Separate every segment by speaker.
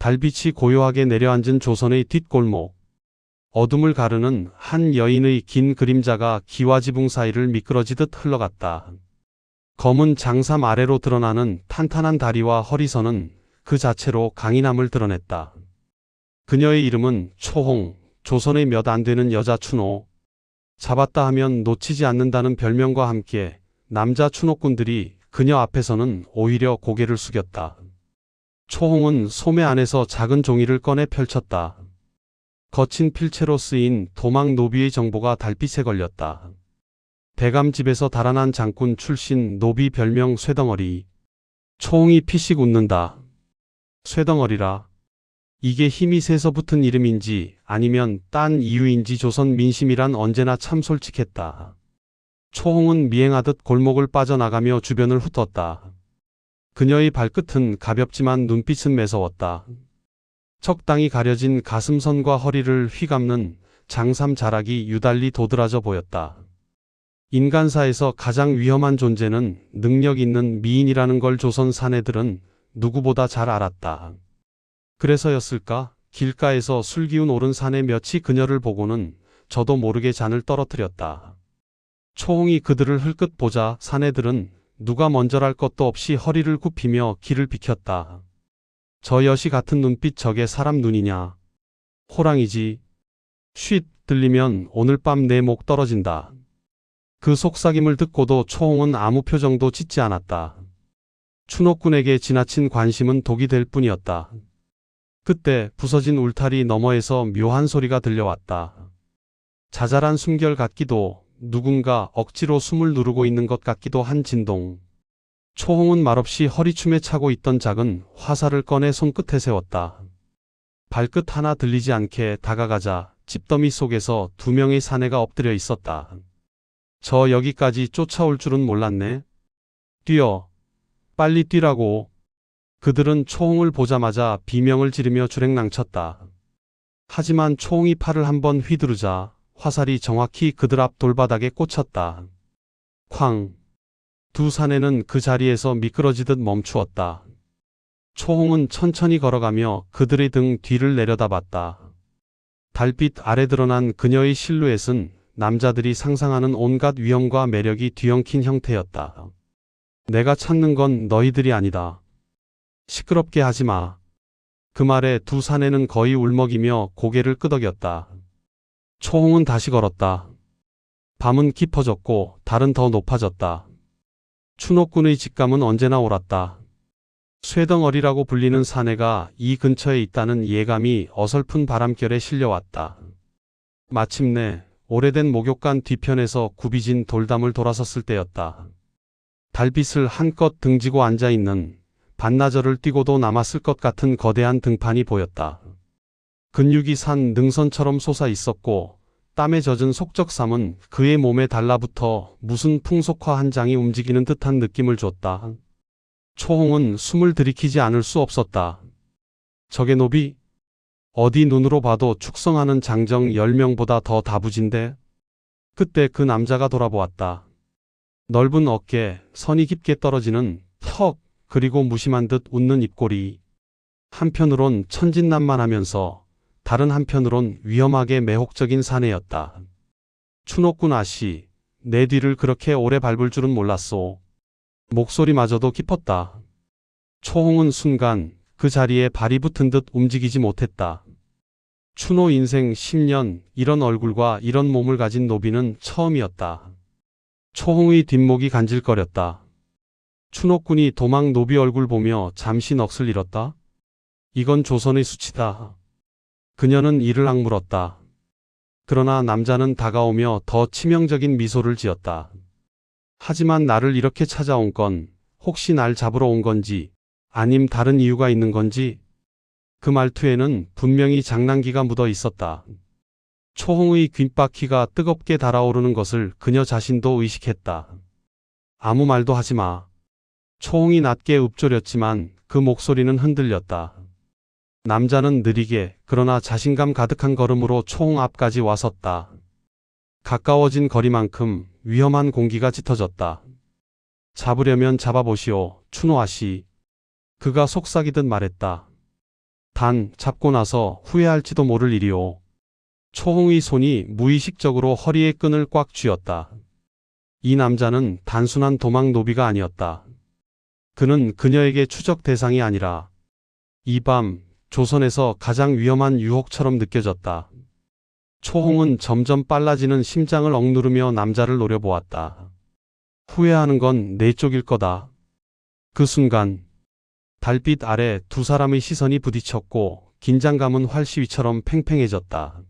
Speaker 1: 달빛이 고요하게 내려앉은 조선의 뒷골목. 어둠을 가르는 한 여인의 긴 그림자가 기와지붕 사이를 미끄러지듯 흘러갔다. 검은 장삼 아래로 드러나는 탄탄한 다리와 허리선은 그 자체로 강인함을 드러냈다. 그녀의 이름은 초홍, 조선의 몇 안 되는 여자 추노. 잡았다 하면 놓치지 않는다는 별명과 함께 남자 추노꾼들이 그녀 앞에서는 오히려 고개를 숙였다. 초홍은 소매 안에서 작은 종이를 꺼내 펼쳤다. 거친 필체로 쓰인 도망 노비의 정보가 달빛에 걸렸다. 대감집에서 달아난 장군 출신 노비 별명 쇠덩어리. 초홍이 피식 웃는다. 쇠덩어리라. 이게 힘이 세서 붙은 이름인지 아니면 딴 이유인지 조선 민심이란 언제나 참 솔직했다. 초홍은 미행하듯 골목을 빠져나가며 주변을 훑었다. 그녀의 발끝은 가볍지만 눈빛은 매서웠다. 적당히 가려진 가슴선과 허리를 휘감는 장삼 자락이 유달리 도드라져 보였다. 인간사에서 가장 위험한 존재는 능력 있는 미인이라는 걸 조선 사내들은 누구보다 잘 알았다. 그래서였을까? 길가에서 술기운 오른 사내 몇이 그녀를 보고는 저도 모르게 잔을 떨어뜨렸다. 초홍이 그들을 흘끗 보자 사내들은 누가 먼저랄 것도 없이 허리를 굽히며 길을 비켰다. 저 여시 같은 눈빛 저게 사람 눈이냐? 호랑이지. 쉿 들리면 오늘 밤 내 목 떨어진다. 그 속삭임을 듣고도 초홍은 아무 표정도 짓지 않았다. 추노꾼에게 지나친 관심은 독이 될 뿐이었다. 그때 부서진 울타리 너머에서 묘한 소리가 들려왔다. 자잘한 숨결 같기도 누군가 억지로 숨을 누르고 있는 것 같기도 한 진동. 초홍은 말없이 허리춤에 차고 있던 작은 화살을 꺼내 손끝에 세웠다. 발끝 하나 들리지 않게 다가가자 집더미 속에서 두 명의 사내가 엎드려 있었다. 저 여기까지 쫓아올 줄은 몰랐네. 뛰어. 빨리 뛰라고. 그들은 초홍을 보자마자 비명을 지르며 주랭랑쳤다. 하지만 초홍이 팔을 한번 휘두르자 화살이 정확히 그들 앞 돌바닥에 꽂혔다. 쾅! 두 사내는 그 자리에서 미끄러지듯 멈추었다. 초홍은 천천히 걸어가며 그들의 등 뒤를 내려다봤다. 달빛 아래 드러난 그녀의 실루엣은 남자들이 상상하는 온갖 위험과 매력이 뒤엉킨 형태였다. 내가 찾는 건 너희들이 아니다. 시끄럽게 하지 마. 그 말에 두 사내는 거의 울먹이며 고개를 끄덕였다. 초홍은 다시 걸었다. 밤은 깊어졌고 달은 더 높아졌다. 추노꾼의 직감은 언제나 옳았다. 쇠덩어리라고 불리는 사내가 이 근처에 있다는 예감이 어설픈 바람결에 실려왔다. 마침내 오래된 목욕관 뒤편에서 굽이진 돌담을 돌아섰을 때였다. 달빛을 한껏 등지고 앉아있는 반나절을 뛰고도 남았을 것 같은 거대한 등판이 보였다. 근육이 산 능선처럼 솟아 있었고 땀에 젖은 속적삼은 그의 몸에 달라붙어 무슨 풍속화 한 장이 움직이는 듯한 느낌을 줬다. 초홍은 숨을 들이키지 않을 수 없었다. 저게 노비? 어디 눈으로 봐도 축성하는 장정 10명보다 더 다부진데? 그때 그 남자가 돌아보았다. 넓은 어깨, 선이 깊게 떨어지는 턱, 그리고 무심한 듯 웃는 입꼬리. 한편으론 천진난만하면서 다른 한편으론 위험하게 매혹적인 사내였다. 추노꾼 아씨, 내 뒤를 그렇게 오래 밟을 줄은 몰랐소. 목소리마저도 깊었다. 초홍은 순간 그 자리에 발이 붙은 듯 움직이지 못했다. 추노 인생 10년 이런 얼굴과 이런 몸을 가진 노비는 처음이었다. 초홍의 뒷목이 간질거렸다. 추노꾼이 도망 노비 얼굴 보며 잠시 넋을 잃었다. 이건 조선의 수치다. 그녀는 이를 악물었다. 그러나 남자는 다가오며 더 치명적인 미소를 지었다. 하지만 나를 이렇게 찾아온 건 혹시 날 잡으러 온 건지 아님 다른 이유가 있는 건지. 그 말투에는 분명히 장난기가 묻어 있었다. 초홍의 귓바퀴가 뜨겁게 달아오르는 것을 그녀 자신도 의식했다. 아무 말도 하지 마. 초홍이 낮게 읊조렸지만 그 목소리는 흔들렸다. 남자는 느리게 그러나 자신감 가득한 걸음으로 초홍 앞까지 와섰다. 가까워진 거리만큼 위험한 공기가 짙어졌다. 잡으려면 잡아보시오, 추노 아씨. 그가 속삭이듯 말했다. 단 잡고 나서 후회할지도 모를 일이오. 초홍의 손이 무의식적으로 허리의 끈을 꽉 쥐었다. 이 남자는 단순한 도망 노비가 아니었다. 그는 그녀에게 추적 대상이 아니라 이 밤 조선에서 가장 위험한 유혹처럼 느껴졌다. 초홍은 점점 빨라지는 심장을 억누르며 남자를 노려보았다. 후회하는 건 내 쪽일 거다. 그 순간 달빛 아래 두 사람의 시선이 부딪혔고 긴장감은 활시위처럼 팽팽해졌다.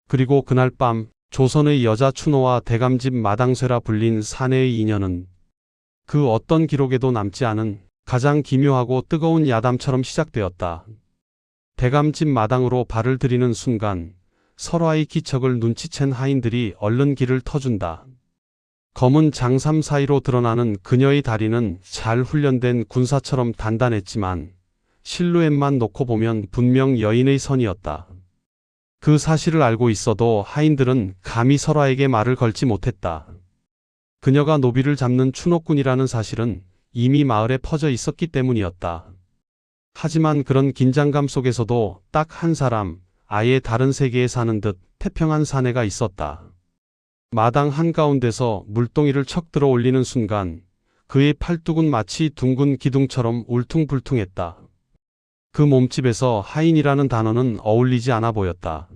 Speaker 1: 그리고 그날 밤 조선의 여자 추노와 대감집 마당쇠라 불린 사내의 인연은 그 어떤 기록에도 남지 않은 가장 기묘하고 뜨거운 야담처럼 시작되었다. 대감집 마당으로 발을 들이는 순간 설화의 기척을 눈치챈 하인들이 얼른 길을 터준다. 검은 장삼 사이로 드러나는 그녀의 다리는 잘 훈련된 군사처럼 단단했지만 실루엣만 놓고 보면 분명 여인의 선이었다. 그 사실을 알고 있어도 하인들은 감히 설화에게 말을 걸지 못했다. 그녀가 노비를 잡는 추노꾼이라는 사실은 이미 마을에 퍼져 있었기 때문이었다. 하지만 그런 긴장감 속에서도 딱 한 사람, 아예 다른 세계에 사는 듯 태평한 사내가 있었다. 마당 한가운데서 물동이를 척 들어 올리는 순간 그의 팔뚝은 마치 둥근 기둥처럼 울퉁불퉁했다. 그 몸집에서 하인이라는 단어는 어울리지 않아 보였다.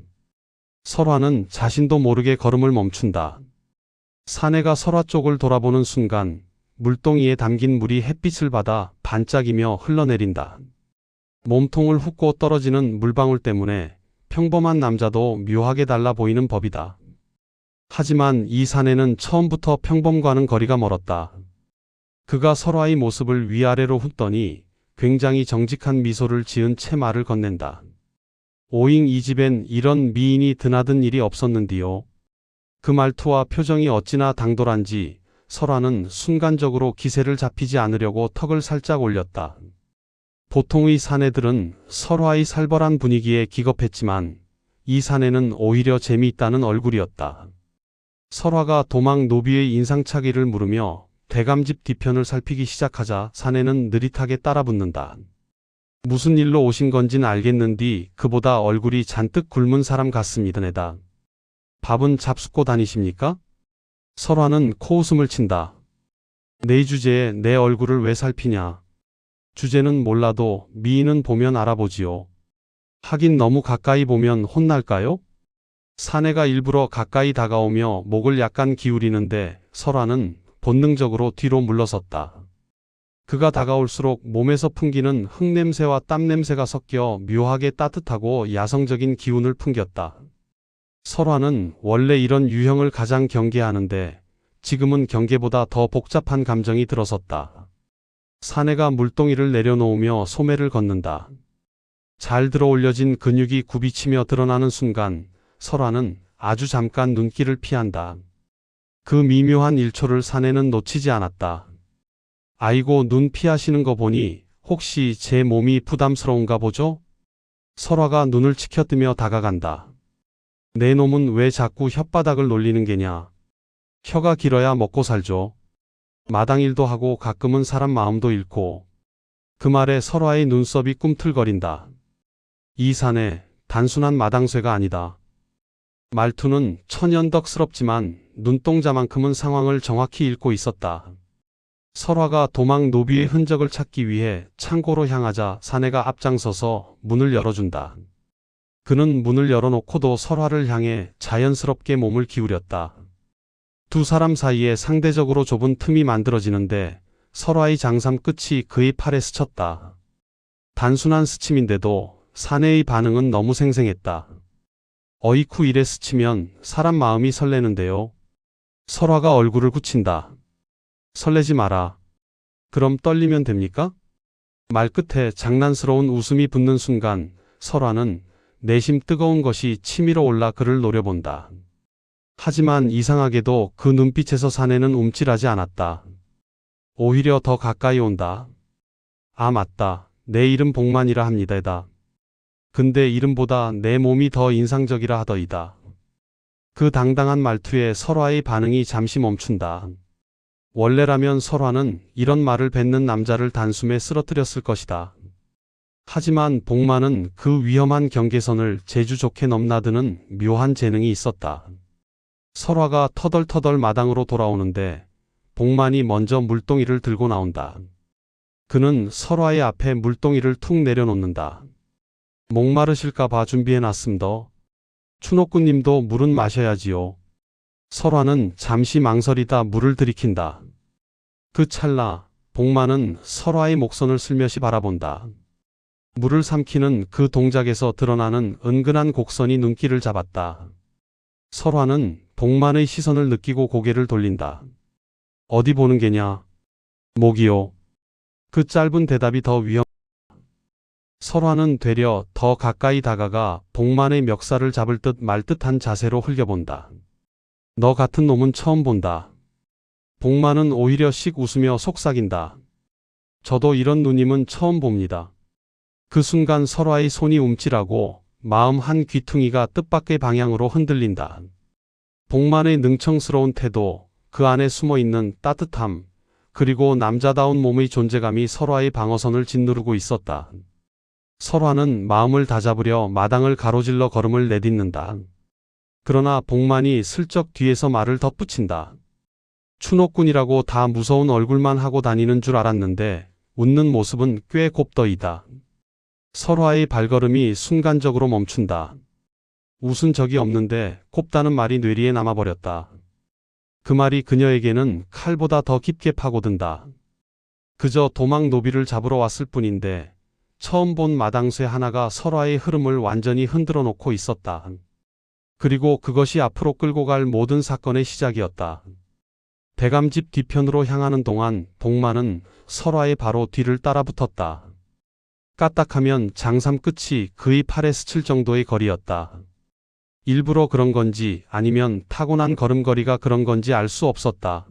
Speaker 1: 설화는 자신도 모르게 걸음을 멈춘다. 사내가 설화 쪽을 돌아보는 순간 물동이에 담긴 물이 햇빛을 받아 반짝이며 흘러내린다. 몸통을 훑고 떨어지는 물방울 때문에 평범한 남자도 묘하게 달라 보이는 법이다. 하지만 이 사내는 처음부터 평범과는 거리가 멀었다. 그가 설화의 모습을 위아래로 훑더니 굉장히 정직한 미소를 지은 채 말을 건넨다. 오잉 이 집엔 이런 미인이 드나든 일이 없었는디요. 그 말투와 표정이 어찌나 당돌한지 설화는 순간적으로 기세를 잡히지 않으려고 턱을 살짝 올렸다. 보통의 사내들은 설화의 살벌한 분위기에 기겁했지만 이 사내는 오히려 재미있다는 얼굴이었다. 설화가 도망 노비의 인상착의를 물으며 대감집 뒤편을 살피기 시작하자 사내는 느릿하게 따라붙는다. 무슨 일로 오신 건진 알겠는디 그보다 얼굴이 잔뜩 굶은 사람 같습니다. 내다. 밥은 잡숫고 다니십니까? 설화는 코웃음을 친다. 내 주제에 내 얼굴을 왜 살피냐. 주제는 몰라도 미인은 보면 알아보지요. 하긴 너무 가까이 보면 혼날까요? 사내가 일부러 가까이 다가오며 목을 약간 기울이는데 설화는 본능적으로 뒤로 물러섰다. 그가 다가올수록 몸에서 풍기는 흙냄새와 땀냄새가 섞여 묘하게 따뜻하고 야성적인 기운을 풍겼다. 설화는 원래 이런 유형을 가장 경계하는데 지금은 경계보다 더 복잡한 감정이 들어섰다. 사내가 물동이를 내려놓으며 소매를 걷는다. 잘 들어올려진 근육이 굽이치며 드러나는 순간 설화는 아주 잠깐 눈길을 피한다. 그 미묘한 일초를 사내는 놓치지 않았다. 아이고 눈 피하시는 거 보니 혹시 제 몸이 부담스러운가 보죠? 설화가 눈을 치켜뜨며 다가간다. 내 놈은 왜 자꾸 혓바닥을 놀리는 게냐. 혀가 길어야 먹고 살죠. 마당일도 하고 가끔은 사람 마음도 잃고. 그 말에 설화의 눈썹이 꿈틀거린다. 이 사내 단순한 마당쇠가 아니다. 말투는 천연덕스럽지만 눈동자만큼은 상황을 정확히 읽고 있었다. 설화가 도망 노비의 흔적을 찾기 위해 창고로 향하자 사내가 앞장서서 문을 열어준다. 그는 문을 열어놓고도 설화를 향해 자연스럽게 몸을 기울였다. 두 사람 사이에 상대적으로 좁은 틈이 만들어지는데 설화의 장삼 끝이 그의 팔에 스쳤다. 단순한 스침인데도 사내의 반응은 너무 생생했다. 어이쿠 이래 스치면 사람 마음이 설레는데요. 설화가 얼굴을 굳힌다. 설레지 마라. 그럼 떨리면 됩니까? 말끝에 장난스러운 웃음이 붙는 순간 설화는 내심 뜨거운 것이 치밀어 올라 그를 노려본다. 하지만 이상하게도 그 눈빛에서 사내는 움찔하지 않았다. 오히려 더 가까이 온다. 아 맞다. 내 이름 복만이라 합니다다. 근데 이름보다 내 몸이 더 인상적이라 하더이다. 그 당당한 말투에 설화의 반응이 잠시 멈춘다. 원래라면 설화는 이런 말을 뱉는 남자를 단숨에 쓰러뜨렸을 것이다. 하지만 복만은 그 위험한 경계선을 재주 좋게 넘나드는 묘한 재능이 있었다. 설화가 터덜터덜 마당으로 돌아오는데 복만이 먼저 물동이를 들고 나온다. 그는 설화의 앞에 물동이를 툭 내려놓는다. 목마르실까 봐 준비해놨습니다. 춘옥구님도 물은 마셔야지요. 설화는 잠시 망설이다 물을 들이킨다. 그 찰나 복만은 설화의 목선을 슬며시 바라본다. 물을 삼키는 그 동작에서 드러나는 은근한 곡선이 눈길을 잡았다. 설화는 복만의 시선을 느끼고 고개를 돌린다. 어디 보는 게냐? 목이요. 그 짧은 대답이 더 위험. 설화는 되려 더 가까이 다가가 복만의 멱살을 잡을 듯 말 듯한 자세로 흘겨본다. 너 같은 놈은 처음 본다. 복만은 오히려 씩 웃으며 속삭인다. 저도 이런 누님은 처음 봅니다. 그 순간 설화의 손이 움찔하고 마음 한 귀퉁이가 뜻밖의 방향으로 흔들린다. 복만의 능청스러운 태도, 그 안에 숨어있는 따뜻함, 그리고 남자다운 몸의 존재감이 설화의 방어선을 짓누르고 있었다. 설화는 마음을 다잡으려 마당을 가로질러 걸음을 내딛는다. 그러나 복만이 슬쩍 뒤에서 말을 덧붙인다. 춘옥군이라고 다 무서운 얼굴만 하고 다니는 줄 알았는데 웃는 모습은 꽤 곱더이다. 설화의 발걸음이 순간적으로 멈춘다. 웃은 적이 없는데 곱다는 말이 뇌리에 남아버렸다. 그 말이 그녀에게는 칼보다 더 깊게 파고든다. 그저 도망 노비를 잡으러 왔을 뿐인데 처음 본 마당쇠 하나가 설화의 흐름을 완전히 흔들어 놓고 있었다. 그리고 그것이 앞으로 끌고 갈 모든 사건의 시작이었다. 대감집 뒤편으로 향하는 동안 복만은 설화의 바로 뒤를 따라붙었다. 까딱하면 장삼 끝이 그의 팔에 스칠 정도의 거리였다. 일부러 그런 건지 아니면 타고난 걸음걸이가 그런 건지 알 수 없었다.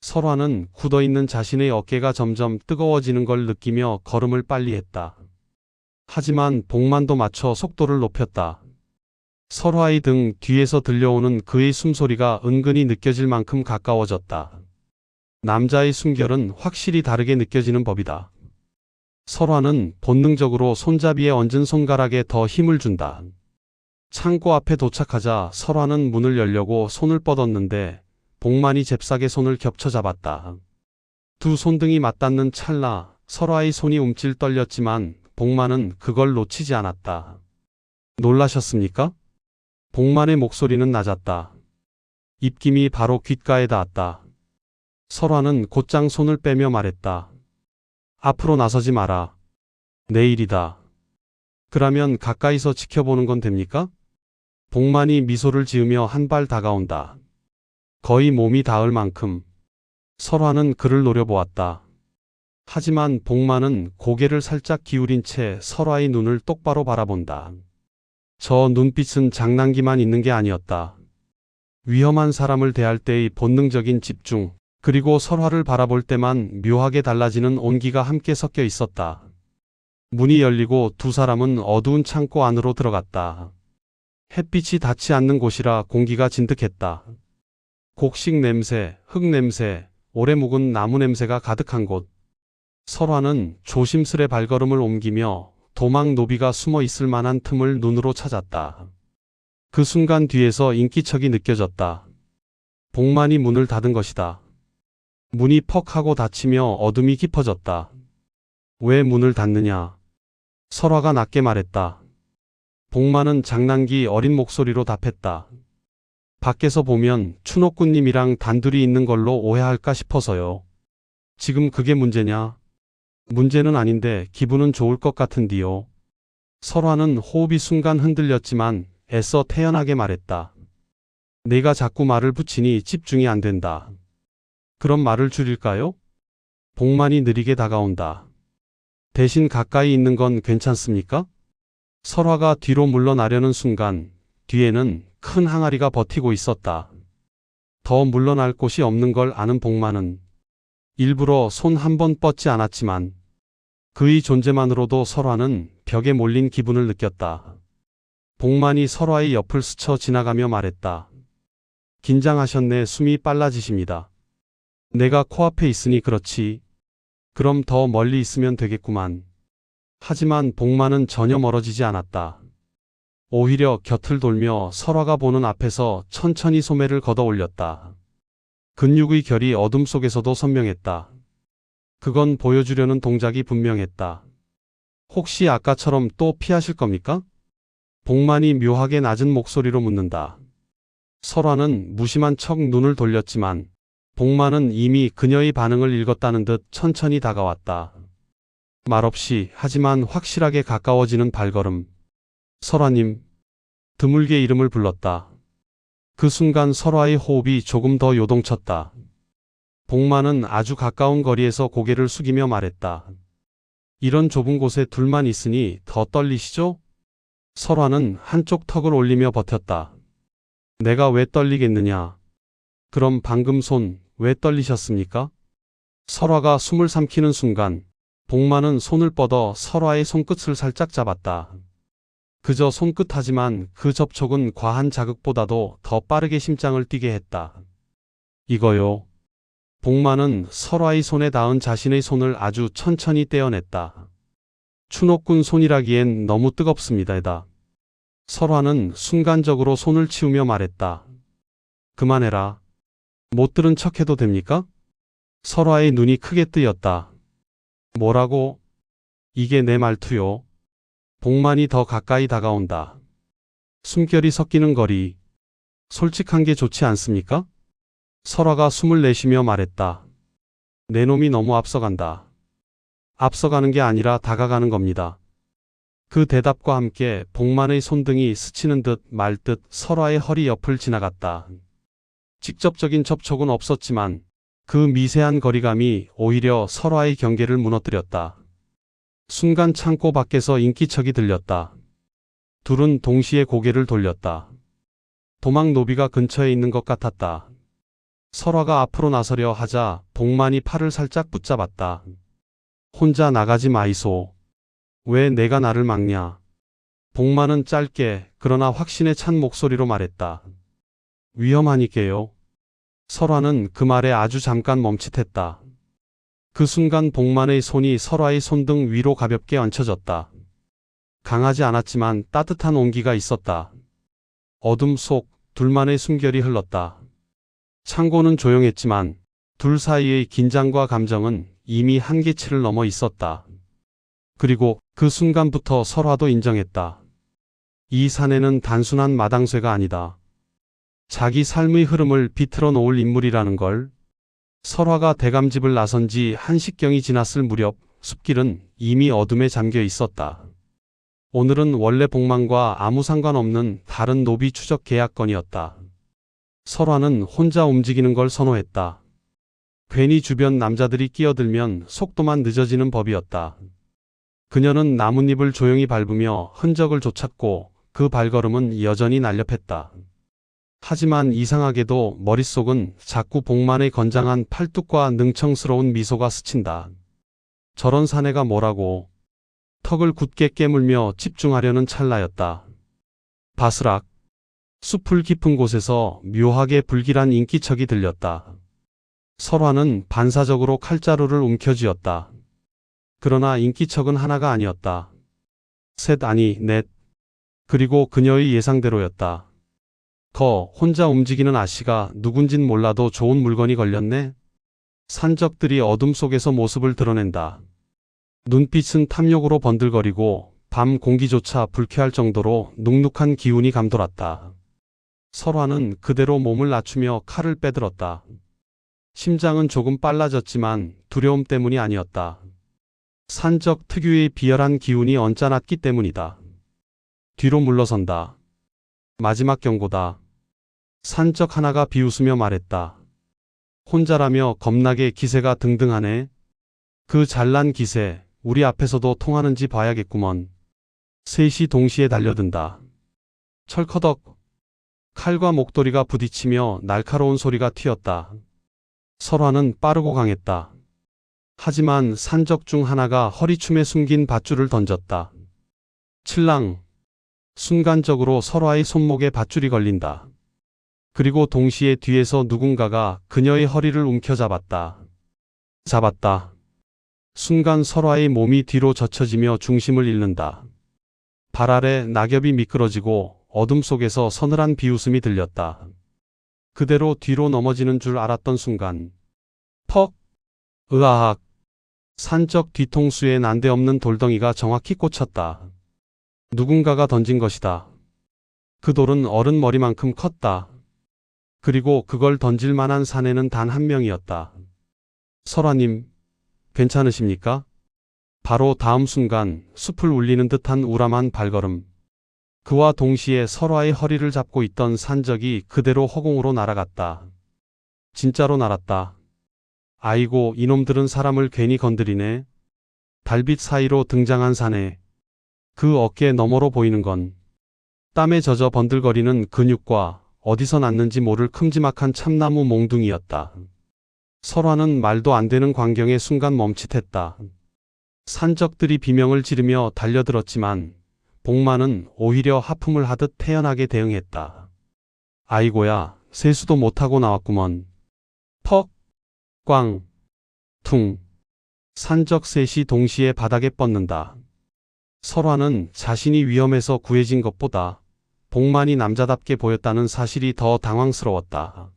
Speaker 1: 설화는 굳어있는 자신의 어깨가 점점 뜨거워지는 걸 느끼며 걸음을 빨리 했다. 하지만 복만도 맞춰 속도를 높였다. 설화의 등 뒤에서 들려오는 그의 숨소리가 은근히 느껴질 만큼 가까워졌다. 남자의 숨결은 확실히 다르게 느껴지는 법이다. 설화는 본능적으로 손잡이에 얹은 손가락에 더 힘을 준다. 창고 앞에 도착하자 설화는 문을 열려고 손을 뻗었는데 복만이 잽싸게 손을 겹쳐 잡았다. 두 손등이 맞닿는 찰나 설화의 손이 움찔 떨렸지만 복만은 그걸 놓치지 않았다. 놀라셨습니까? 복만의 목소리는 낮았다. 입김이 바로 귓가에 닿았다. 설화는 곧장 손을 빼며 말했다. 앞으로 나서지 마라. 내일이다. 그러면 가까이서 지켜보는 건 됩니까? 복만이 미소를 지으며 한 발 다가온다. 거의 몸이 닿을 만큼. 설화는 그를 노려보았다. 하지만 복만은 고개를 살짝 기울인 채 설화의 눈을 똑바로 바라본다. 저 눈빛은 장난기만 있는 게 아니었다. 위험한 사람을 대할 때의 본능적인 집중, 그리고 설화를 바라볼 때만 묘하게 달라지는 온기가 함께 섞여 있었다. 문이 열리고 두 사람은 어두운 창고 안으로 들어갔다. 햇빛이 닿지 않는 곳이라 공기가 진득했다. 곡식 냄새, 흙 냄새, 오래 묵은 나무 냄새가 가득한 곳. 설화는 조심스레 발걸음을 옮기며 도망 노비가 숨어 있을 만한 틈을 눈으로 찾았다. 그 순간 뒤에서 인기척이 느껴졌다. 복만이 문을 닫은 것이다. 문이 퍽 하고 닫히며 어둠이 깊어졌다. 왜 문을 닫느냐? 설화가 낮게 말했다. 복만은 장난기 어린 목소리로 답했다. 밖에서 보면 춘옥군님이랑 단둘이 있는 걸로 오해할까 싶어서요. 지금 그게 문제냐? 문제는 아닌데 기분은 좋을 것 같은디요. 설화는 호흡이 순간 흔들렸지만 애써 태연하게 말했다. 내가 자꾸 말을 붙이니 집중이 안 된다. 그럼 말을 줄일까요? 복만이 느리게 다가온다. 대신 가까이 있는 건 괜찮습니까? 설화가 뒤로 물러나려는 순간 뒤에는 큰 항아리가 버티고 있었다. 더 물러날 곳이 없는 걸 아는 복만은 일부러 손 한 번 뻗지 않았지만 그의 존재만으로도 설화는 벽에 몰린 기분을 느꼈다. 복만이 설화의 옆을 스쳐 지나가며 말했다. 긴장하셨네. 숨이 빨라지십니다. 내가 코앞에 있으니 그렇지. 그럼 더 멀리 있으면 되겠구만. 하지만 복만은 전혀 멀어지지 않았다. 오히려 곁을 돌며 설화가 보는 앞에서 천천히 소매를 걷어 올렸다. 근육의 결이 어둠 속에서도 선명했다. 그건 보여주려는 동작이 분명했다. 혹시 아까처럼 또 피하실 겁니까? 복만이 묘하게 낮은 목소리로 묻는다. 설화는 무심한 척 눈을 돌렸지만 복만은 이미 그녀의 반응을 읽었다는 듯 천천히 다가왔다. 말없이 하지만 확실하게 가까워지는 발걸음. 설화님. 드물게 이름을 불렀다. 그 순간 설화의 호흡이 조금 더 요동쳤다. 복만은 아주 가까운 거리에서 고개를 숙이며 말했다. 이런 좁은 곳에 둘만 있으니 더 떨리시죠? 설화는 한쪽 턱을 올리며 버텼다. 내가 왜 떨리겠느냐? 그럼 방금 손 왜 떨리셨습니까? 설화가 숨을 삼키는 순간 복만은 손을 뻗어 설화의 손끝을 살짝 잡았다. 그저 손끝하지만 그 접촉은 과한 자극보다도 더 빠르게 심장을 뛰게 했다. 이거요. 복만은 설화의 손에 닿은 자신의 손을 아주 천천히 떼어냈다. 추노꾼 손이라기엔 너무 뜨겁습니다다. 설화는 순간적으로 손을 치우며 말했다. 그만해라. 못 들은 척해도 됩니까? 설화의 눈이 크게 뜨였다. 뭐라고? 이게 내 말투요. 복만이 더 가까이 다가온다. 숨결이 섞이는 거리. 솔직한 게 좋지 않습니까? 설화가 숨을 내쉬며 말했다. 내 놈이 너무 앞서간다. 앞서가는 게 아니라 다가가는 겁니다. 그 대답과 함께 복만의 손등이 스치는 듯 말 듯 설화의 허리 옆을 지나갔다. 직접적인 접촉은 없었지만 그 미세한 거리감이 오히려 설화의 경계를 무너뜨렸다. 순간 창고 밖에서 인기척이 들렸다. 둘은 동시에 고개를 돌렸다. 도망 노비가 근처에 있는 것 같았다. 설화가 앞으로 나서려 하자 복만이 팔을 살짝 붙잡았다. 혼자 나가지 마이소. 왜 내가 나를 막냐? 복만은 짧게 그러나 확신에 찬 목소리로 말했다. 위험하니께요. 설화는 그 말에 아주 잠깐 멈칫했다. 그 순간 복만의 손이 설화의 손등 위로 가볍게 얹혀졌다. 강하지 않았지만 따뜻한 온기가 있었다. 어둠 속 둘만의 숨결이 흘렀다. 창고는 조용했지만 둘 사이의 긴장과 감정은 이미 한계치를 넘어 있었다. 그리고 그 순간부터 설화도 인정했다. 이 사내는 단순한 마당쇠가 아니다. 자기 삶의 흐름을 비틀어 놓을 인물이라는 걸. 설화가 대감집을 나선 지 한식경이 지났을 무렵 숲길은 이미 어둠에 잠겨 있었다. 오늘은 원래 복만과 아무 상관없는 다른 노비 추적 계약건이었다. 설화는 혼자 움직이는 걸 선호했다. 괜히 주변 남자들이 끼어들면 속도만 늦어지는 법이었다. 그녀는 나뭇잎을 조용히 밟으며 흔적을 쫓았고 그 발걸음은 여전히 날렵했다. 하지만 이상하게도 머릿속은 자꾸 복만의 건장한 팔뚝과 능청스러운 미소가 스친다. 저런 사내가 뭐라고. 턱을 굳게 깨물며 집중하려는 찰나였다. 바스락. 숲풀 깊은 곳에서 묘하게 불길한 인기척이 들렸다. 설화는 반사적으로 칼자루를 움켜쥐었다. 그러나 인기척은 하나가 아니었다. 셋 아니 넷. 그리고 그녀의 예상대로였다. 혼자 움직이는 아씨가 누군진 몰라도 좋은 물건이 걸렸네. 산적들이 어둠 속에서 모습을 드러낸다. 눈빛은 탐욕으로 번들거리고 밤 공기조차 불쾌할 정도로 눅눅한 기운이 감돌았다. 설화는 그대로 몸을 낮추며 칼을 빼들었다. 심장은 조금 빨라졌지만 두려움 때문이 아니었다. 산적 특유의 비열한 기운이 언짢았기 때문이다. 뒤로 물러선다. 마지막 경고다. 산적 하나가 비웃으며 말했다. 혼자라며 겁나게 기세가 등등하네. 그 잘난 기세 우리 앞에서도 통하는지 봐야겠구먼. 셋이 동시에 달려든다. 철커덕. 칼과 목도리가 부딪히며 날카로운 소리가 튀었다. 설화는 빠르고 강했다. 하지만 산적 중 하나가 허리춤에 숨긴 밧줄을 던졌다. 칠랑. 순간적으로 설화의 손목에 밧줄이 걸린다. 그리고 동시에 뒤에서 누군가가 그녀의 허리를 움켜잡았다. 잡았다. 순간 설화의 몸이 뒤로 젖혀지며 중심을 잃는다. 발 아래 낙엽이 미끄러지고 어둠 속에서 서늘한 비웃음이 들렸다. 그대로 뒤로 넘어지는 줄 알았던 순간 퍽! 으아악! 산적 뒤통수에 난데없는 돌덩이가 정확히 꽂혔다. 누군가가 던진 것이다. 그 돌은 어른 머리만큼 컸다. 그리고 그걸 던질 만한 사내는 단 한 명이었다. 설화님, 괜찮으십니까? 바로 다음 순간 숲을 울리는 듯한 우람한 발걸음. 그와 동시에 설화의 허리를 잡고 있던 산적이 그대로 허공으로 날아갔다. 진짜로 날았다. 아이고, 이놈들은 사람을 괜히 건드리네. 달빛 사이로 등장한 사내. 그 어깨 너머로 보이는 건 땀에 젖어 번들거리는 근육과 어디서 났는지 모를 큼지막한 참나무 몽둥이였다. 설화는 말도 안 되는 광경에 순간 멈칫했다. 산적들이 비명을 지르며 달려들었지만 복만은 오히려 하품을 하듯 태연하게 대응했다. 아이고야, 세수도 못하고 나왔구먼. 퍽! 꽝! 퉁! 산적 셋이 동시에 바닥에 뻗는다. 설화는 자신이 위험해서 구해진 것보다 복만이 남자답게 보였다는 사실이 더 당황스러웠다.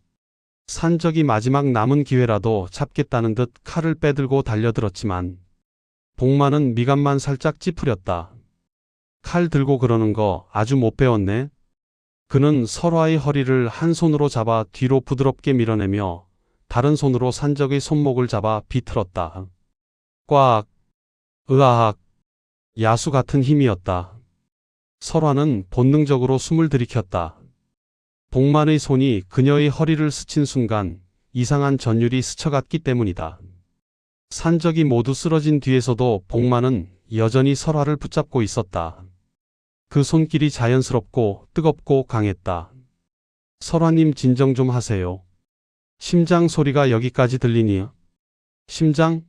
Speaker 1: 산적이 마지막 남은 기회라도 잡겠다는 듯 칼을 빼들고 달려들었지만 복만은 미간만 살짝 찌푸렸다. 칼 들고 그러는 거 아주 못 배웠네. 그는 설화의 허리를 한 손으로 잡아 뒤로 부드럽게 밀어내며 다른 손으로 산적의 손목을 잡아 비틀었다. 꽉! 으아악! 야수 같은 힘이었다. 설화는 본능적으로 숨을 들이켰다. 복만의 손이 그녀의 허리를 스친 순간 이상한 전율이 스쳐갔기 때문이다. 산적이 모두 쓰러진 뒤에서도 복만은 여전히 설화를 붙잡고 있었다. 그 손길이 자연스럽고 뜨겁고 강했다. 설화님, 진정 좀 하세요. 심장 소리가 여기까지 들리니. 심장?